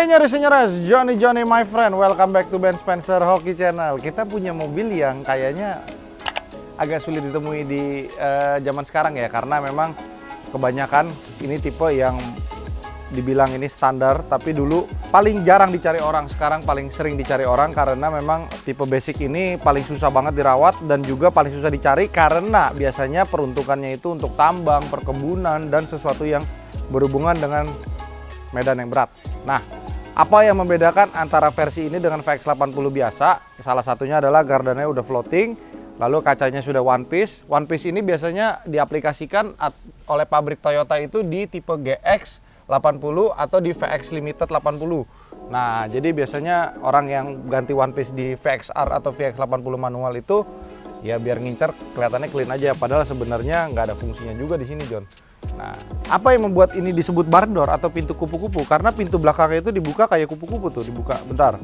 Hey nyaris-nyaris, Johnny my friend, welcome back to Ben Spencer Hoki Channel. Kita punya mobil yang kayaknya agak sulit ditemui di zaman sekarang ya, karena memang kebanyakan ini tipe yang dibilang ini standar, tapi dulu paling jarang dicari orang, sekarang paling sering dicari orang karena memang tipe basic ini paling susah banget dirawat dan juga paling susah dicari karena biasanya peruntukannya itu untuk tambang, perkebunan, dan sesuatu yang berhubungan dengan medan yang berat. Nah, apa yang membedakan antara versi ini dengan VX80 biasa? Salah satunya adalah gardannya udah floating, lalu kacanya sudah one piece. One piece ini biasanya diaplikasikan oleh pabrik Toyota itu di tipe GX80 atau di VX Limited 80. Nah, jadi biasanya orang yang ganti one piece di VXR atau VX80 manual itu ya biar ngincer kelihatannya clean aja, padahal sebenarnya nggak ada fungsinya juga di sini, John. Nah, apa yang membuat ini disebut barn door atau pintu kupu-kupu? Karena pintu belakangnya itu dibuka kayak kupu-kupu tuh, dibuka. Bentar.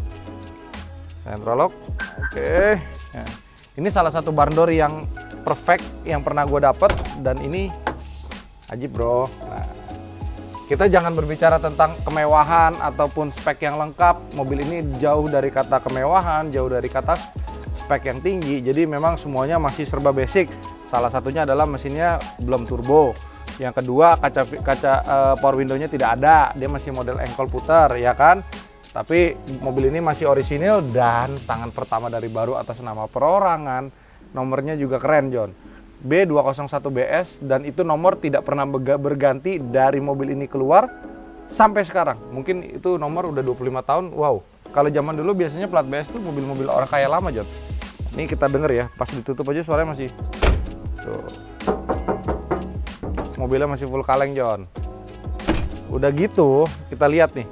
Central lock. Oke. Nah, ini salah satu barn door yang perfect yang pernah gue dapet dan ini ajib, bro. Nah, kita jangan berbicara tentang kemewahan ataupun spek yang lengkap. Mobil ini jauh dari kata kemewahan, jauh dari kata spek yang tinggi. Jadi memang semuanya masih serba basic. Salah satunya adalah mesinnya belum turbo. Yang kedua, kaca power window-nya tidak ada, dia masih model engkol putar, ya kan? Tapi mobil ini masih orisinil dan tangan pertama dari baru atas nama perorangan. Nomornya juga keren, John. B201BS, dan itu nomor tidak pernah berganti dari mobil ini keluar sampai sekarang. Mungkin itu nomor udah 25 tahun, wow. Kalau zaman dulu biasanya plat BS tuh mobil-mobil orang kaya lama, John. Ini kita denger ya, pas ditutup aja suaranya masih... Tuh. Mobilnya masih full kaleng, John. Udah gitu, kita lihat nih.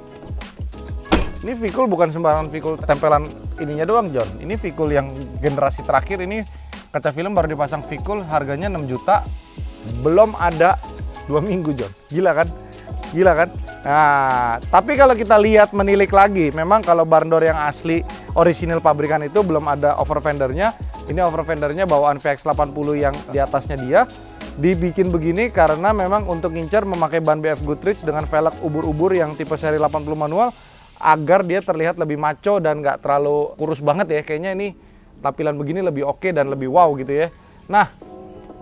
Ini Vikul bukan sembarangan Vikul tempelan ininya doang, John. Ini Vikul yang generasi terakhir ini, kaca film baru dipasang Vikul, harganya 6 juta. Belum ada 2 minggu, John. Gila kan? Gila kan? Nah, tapi kalau kita lihat menilik lagi, memang kalau barn door yang asli orisinil pabrikan itu belum ada over fendernya. Ini over fendernya bawaan VX80 yang di atasnya dia. Dibikin begini karena memang untuk ngincer memakai ban BF Goodrich dengan velg ubur-ubur yang tipe seri 80 manual agar dia terlihat lebih maco dan nggak terlalu kurus banget ya. Kayaknya ini tampilan begini lebih oke dan lebih wow gitu ya. Nah,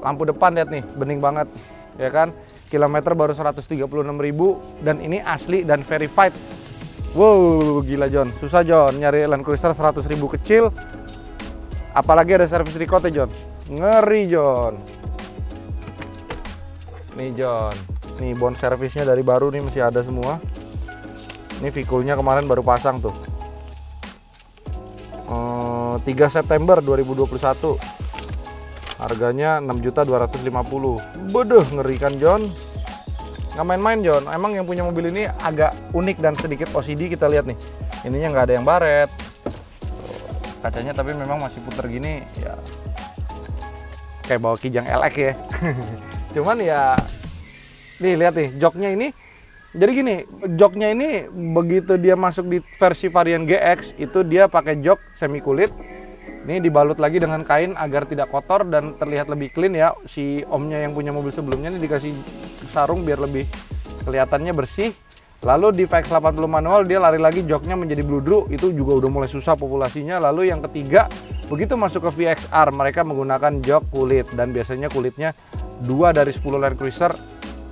lampu depan lihat nih, bening banget ya kan. Kilometer baru 136.000 dan ini asli dan verified. Wow, gila, John. Susah, John, nyari Land Cruiser 100.000 kecil. Apalagi ada service record ya, John. Ngeri, John. Nih, John. Nih, bond servisnya dari baru nih, masih ada semua. Ini Vikulnya kemarin baru pasang tuh. 3 September 2021. Harganya 6.250.000. Bodoh, ngeri kan, John. Nggak main-main, John. Emang yang punya mobil ini agak unik dan sedikit OCD. Kita lihat nih. Ininya nggak ada yang baret. Kacanya tapi memang masih puter gini ya. Kayak bawa Kijang LX ya. Cuman ya, nih lihat nih, joknya ini. Jadi gini, joknya ini begitu dia masuk di versi varian GX, itu dia pakai jok semi kulit. Ini dibalut lagi dengan kain agar tidak kotor dan terlihat lebih clean ya. Si omnya yang punya mobil sebelumnya ini dikasih sarung biar lebih kelihatannya bersih. Lalu di VX80 manual dia lari lagi joknya menjadi bludru, itu juga udah mulai susah populasinya. Lalu yang ketiga, begitu masuk ke VXR mereka menggunakan jok kulit dan biasanya kulitnya 2 dari 10 Land Cruiser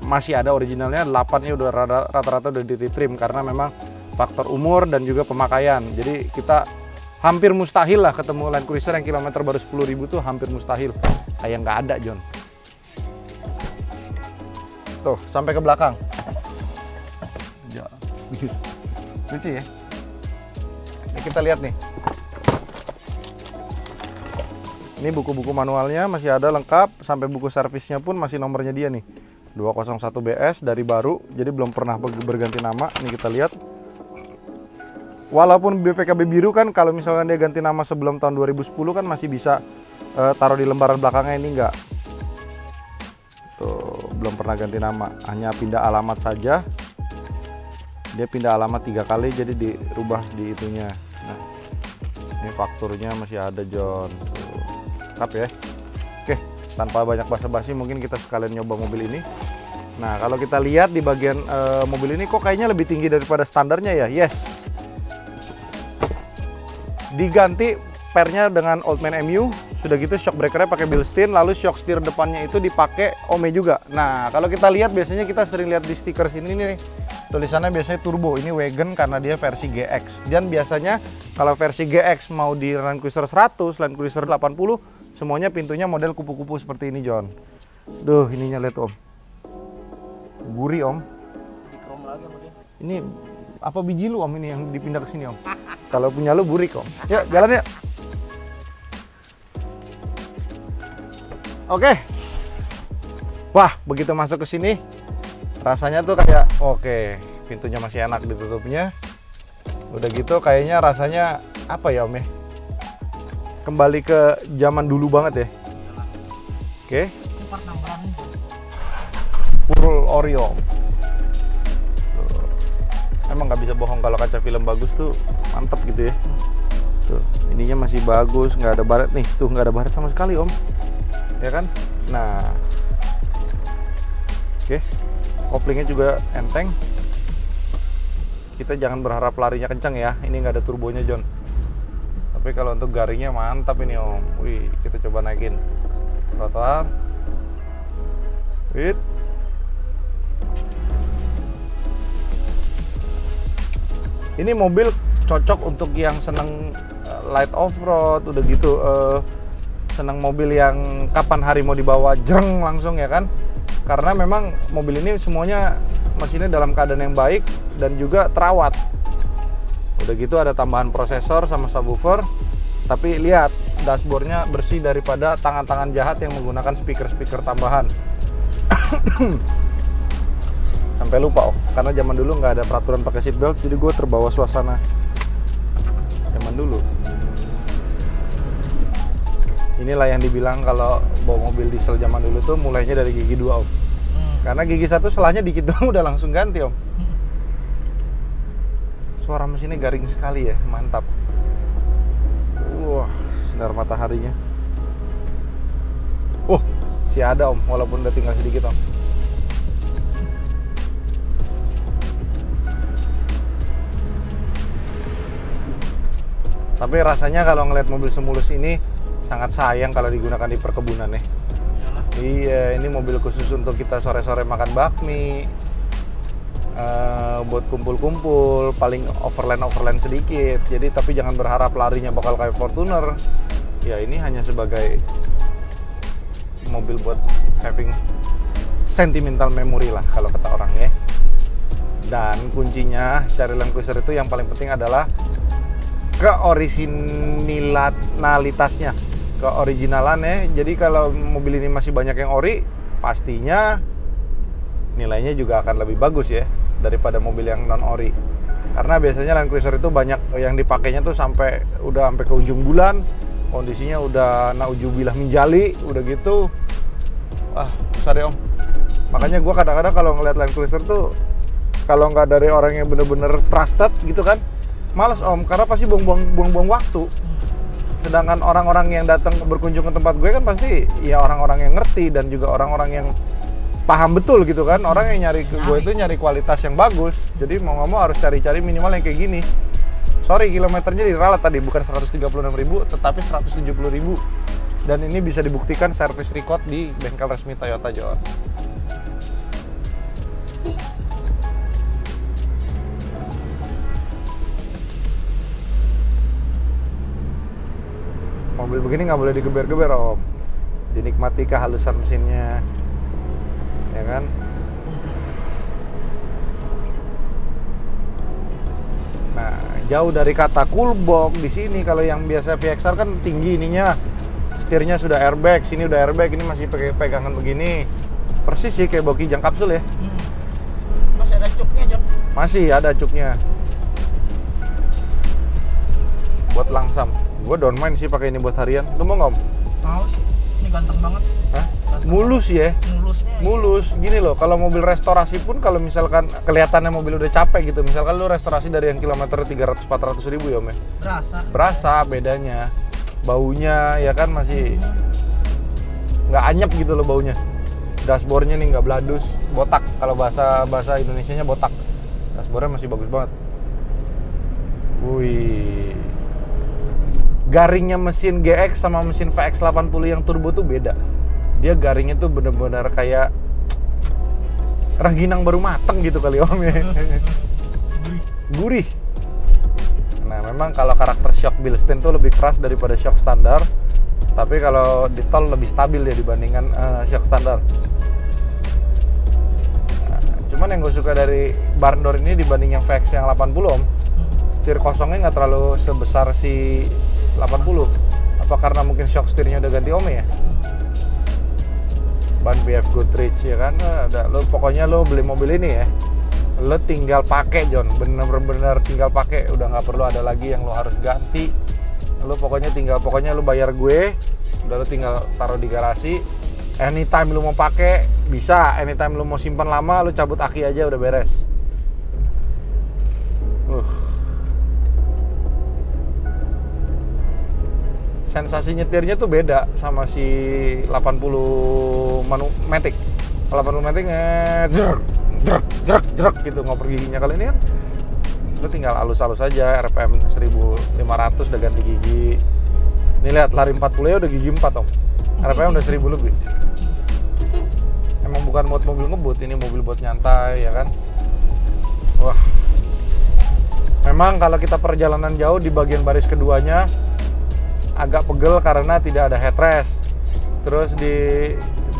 masih ada originalnya, 8-nya udah rata-rata udah di retrim karena memang faktor umur dan juga pemakaian. Jadi kita hampir mustahil lah ketemu Land Cruiser yang kilometer baru 10.000 tuh hampir mustahil. Kayak nggak ada, John. Tuh, sampai ke belakang. Lucu ya. Ini kita lihat nih. Ini buku-buku manualnya masih ada lengkap, sampai buku servisnya pun masih nomornya dia nih. 201BS dari baru, jadi belum pernah berganti nama. Ini kita lihat. Walaupun BPKB biru kan, kalau misalkan dia ganti nama sebelum tahun 2010 kan masih bisa taruh di lembaran belakangnya, ini enggak. Tuh, belum pernah ganti nama, hanya pindah alamat saja. Dia pindah alamat 3 kali, jadi dirubah di itunya. Nah, ini fakturnya masih ada, John. Lengkap ya. Oke, tanpa banyak basa-basi mungkin kita sekalian nyoba mobil ini. Nah, kalau kita lihat di bagian mobil ini kok kayaknya lebih tinggi daripada standarnya ya. Yes. Diganti pernya dengan Oldman MU. Sudah gitu shock breakernya pakai Bilstein, lalu shock steer depannya itu dipakai Ome juga. Nah, kalau kita lihat biasanya kita sering lihat di stiker sini nih, tulisannya biasanya turbo. Ini wagon karena dia versi GX. Dan biasanya kalau versi GX mau di Land Cruiser 100, Land Cruiser 80, semuanya pintunya model kupu-kupu seperti ini, John. Duh, ininya lihat Om. Gurih Om. Di krom lagi sama dia. Ini apa biji lu Om ini yang dipindah ke sini Om? Kalau punya lu burik Om. Yuk, jalan yuk. Oke. Wah, begitu masuk ke sini rasanya tuh kayak oke, pintunya masih enak ditutupnya. Udah gitu kayaknya rasanya apa ya Om ya? Kembali ke zaman dulu banget ya. Oke. Ini part numberan. Full Oreo. Emang nggak bisa bohong kalau kaca film bagus tuh mantep gitu ya. Tuh, ininya masih bagus, nggak ada baret nih. Tuh nggak ada baret sama sekali Om. Ya kan? Nah, oke, koplingnya juga enteng. Kita jangan berharap larinya kencang ya. Ini nggak ada turbonya John. Tapi kalau untuk garingnya mantap ini Om. Wih, kita coba naikin trotoar. Wait. Ini mobil cocok untuk yang seneng light off-road, udah gitu seneng mobil yang kapan hari mau dibawa jreng langsung ya kan. Karena memang mobil ini semuanya mesinnya dalam keadaan yang baik dan juga terawat. Udah gitu ada tambahan prosesor sama subwoofer. Tapi lihat dashboardnya bersih daripada tangan-tangan jahat yang menggunakan speaker-speaker tambahan. Sampai lupa karena zaman dulu nggak ada peraturan pakai seat belt, jadi gue terbawa suasana zaman dulu. Inilah yang dibilang kalau bawa mobil diesel zaman dulu tuh mulainya dari gigi 2 Om. Karena gigi 1 selahnya dikit doang udah langsung ganti Om. Suara mesinnya garing sekali ya, mantap. Wah, sinar mataharinya. Si ada Om, walaupun udah tinggal sedikit Om. Tapi rasanya kalau ngeliat mobil semulus ini sangat sayang kalau digunakan di perkebunan ya. Iya, ini mobil khusus untuk kita sore-sore makan bakmi, buat kumpul-kumpul, paling overland sedikit. Jadi tapi jangan berharap larinya bakal kayak Fortuner. Ya ini hanya sebagai mobil buat having sentimental memory lah kalau kata orang ya. Dan kuncinya cari Land Cruiser itu yang paling penting adalah keoriginalitasnya, keoriginalannya. Jadi kalau mobil ini masih banyak yang ori, pastinya nilainya juga akan lebih bagus ya daripada mobil yang non ori. Karena biasanya Land Cruiser itu banyak yang dipakainya tuh sampai ke ujung bulan, kondisinya udah naujubillah minjali, udah gitu. Susah deh Om. Makanya gue kadang-kadang kalau ngeliat Land Cruiser tuh kalau nggak dari orang yang bener-bener trusted gitu kan, males Om, karena pasti buang-buang waktu. Sedangkan orang-orang yang datang berkunjung ke tempat gue kan pasti ya orang-orang yang ngerti dan juga orang-orang yang paham betul gitu kan. Orang yang nyari ke gue itu nyari kualitas yang bagus. Jadi mau nggak mau harus cari-cari minimal yang kayak gini. Sorry, kilometernya diralat tadi bukan 136.000 tetapi 170.000. Dan ini bisa dibuktikan service record di bengkel resmi Toyota John. Mobil begini nggak boleh digeber-geber Om, dinikmati kehalusan mesinnya, ya kan? Nah, jauh dari kata cool box di sini. Kalau yang biasa VXR kan tinggi ininya, setirnya sudah airbag, sini udah airbag, ini masih pakai pegangan begini, persis sih kayak bawa kijang kapsul ya. Masih ada cuknya John? Masih ada cuknya, buat langsam. Gue don't mind sih pakai ini buat harian. Lu mau nggak Om? Mau sih, ini ganteng banget. Hah? Mulus ya? Mulus. Gini loh, kalau mobil restorasi pun kalau misalkan kelihatannya mobil udah capek gitu, misalkan lu restorasi dari yang kilometer 300-400 ribu ya Om ya? Berasa bedanya. Baunya ya kan masih nggak anyep gitu loh baunya. Dashboardnya nih nggak bladus, botak. Kalau bahasa Indonesianya botak. Dashboardnya masih bagus banget. Wih. Garingnya mesin GX sama mesin VX80 yang turbo tuh beda. Dia garingnya tuh bener-bener kayak rengginang baru mateng gitu kali om ya. Gurih. Nah memang kalau karakter shock Bilstein tuh lebih keras daripada shock standar. Tapi kalau di tol lebih stabil ya dibandingkan shock standar. Nah, cuman yang gue suka dari barn door ini dibanding yang VX yang 80 om, setir kosongnya nggak terlalu sebesar si 80. Apa karena mungkin shock setirnya udah ganti Ome ya? Ban BF Goodrich ya kan? Lo pokoknya lo beli mobil ini ya, lo tinggal pakai John, bener-bener tinggal pakai, udah nggak perlu ada lagi yang lo harus ganti. Lo pokoknya lo bayar gue, udah lo tinggal taruh di garasi. Anytime lo mau pakai bisa, anytime lo mau simpan lama lo cabut aki aja udah beres. Sensasi nyetirnya tuh beda sama si 80 Matic. 80 Matic jerak gitu ngoper giginya. Kali ini kan lo tinggal halus-halus aja, RPM 1500 udah ganti gigi. Ini lihat lari 40 ya udah gigi 4 om. RPM udah 1000 lebih. Emang bukan buat mobil ngebut, ini mobil buat nyantai ya kan. Wah. Memang kalau kita perjalanan jauh di bagian baris keduanya agak pegel karena tidak ada headrest. Terus di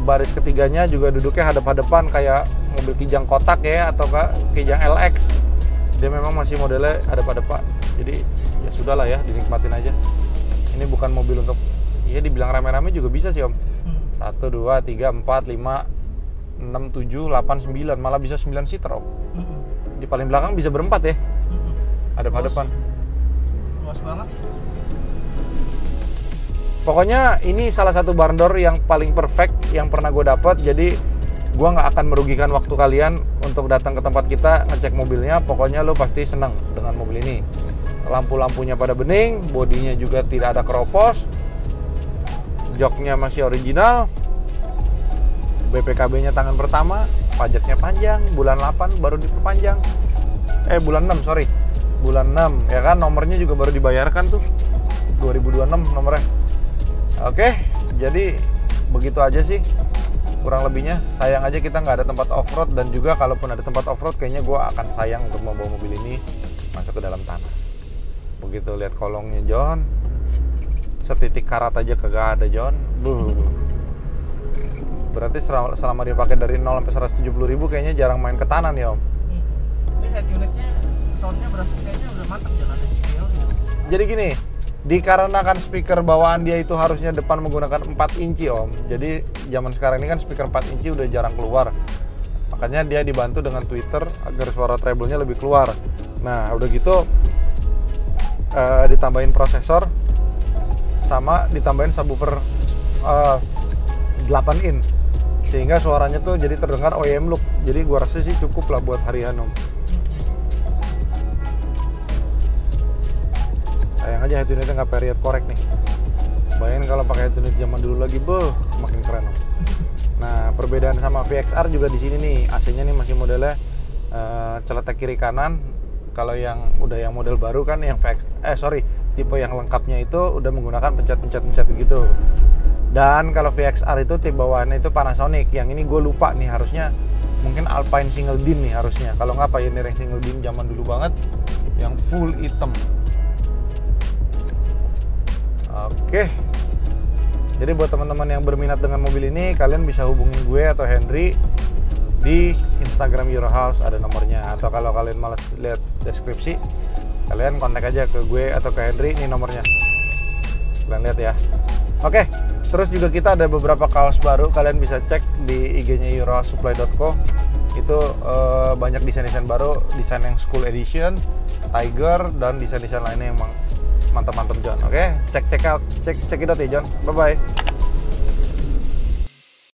baris ketiganya juga duduknya hadap-hadapan kayak mobil kijang kotak ya atau kijang LX. Dia memang masih modelnya hadap-hadapan. Jadi ya sudahlah ya, dinikmatin aja. Ini bukan mobil untuk ya dibilang rame-rame juga bisa sih om. 1, 2, 3, 4, 5, 6, 7, 8, 9, malah bisa 9 seater om. Di paling belakang bisa berempat ya. Hadap-hadapan. Luas banget sih. Pokoknya ini salah satu barn door yang paling perfect yang pernah gue dapat. Jadi gue nggak akan merugikan waktu kalian untuk datang ke tempat kita ngecek mobilnya. Pokoknya lo pasti senang dengan mobil ini. Lampu-lampunya pada bening, bodinya juga tidak ada keropos, joknya masih original, BPKB-nya tangan pertama, pajaknya panjang, bulan 8 baru diperpanjang. Bulan 6 sorry, bulan 6 ya kan, nomornya juga baru dibayarkan tuh 2026 nomornya. Oke, jadi begitu aja sih kurang lebihnya. Sayang aja kita nggak ada tempat off-road, dan juga kalaupun ada tempat off-road kayaknya gue akan sayang untuk membawa mobil ini masuk ke dalam tanah. Begitu lihat kolongnya John, setitik karat aja kagak ada John. Berarti selama dia pakai dari 0 sampai 170.000 kayaknya jarang main ke tanah nih om. Tapi head unitnya, soundnya berasa kayaknya udah mantap jalan ada JBL gitu. Jadi gini, dikarenakan speaker bawaan dia itu harusnya depan menggunakan 4 inci om. Jadi zaman sekarang ini kan speaker 4 inci udah jarang keluar. Makanya dia dibantu dengan tweeter agar suara treble-nya lebih keluar. Nah udah gitu ditambahin prosesor sama ditambahin subwoofer 8 in, sehingga suaranya tuh jadi terdengar OEM look. Jadi gua rasa sih cukup lah buat harian om. Sayang aja head unitnya nggak period correct nih. Bayangin kalau pakai head unit zaman dulu lagi, makin keren om. Nah perbedaan sama VXR juga di sini nih, AC-nya nih masih modelnya celetek kiri kanan. Kalau yang udah yang model baru kan yang tipe yang lengkapnya itu udah menggunakan pencet gitu. Dan kalau VXR itu tipe bawaannya itu Panasonic. Yang ini gue lupa nih, harusnya mungkin Alpine single din nih harusnya. Kalau nggak Pioneer yang single din zaman dulu banget, yang full hitam. Oke. Jadi buat teman-teman yang berminat dengan mobil ini, kalian bisa hubungin gue atau Henry di Instagram Eurohouse, ada nomornya. Atau kalau kalian malas lihat deskripsi, kalian kontak aja ke gue atau ke Henry, ini nomornya. Kalian lihat ya. Oke, terus juga kita ada beberapa kaos baru, kalian bisa cek di IG-nya eurohousesupply.co. Itu banyak desain-desain baru, desain yang school edition, Tiger, dan desain-desain lainnya yang mantap-mantap John. Oke, check it out ya John. Bye bye.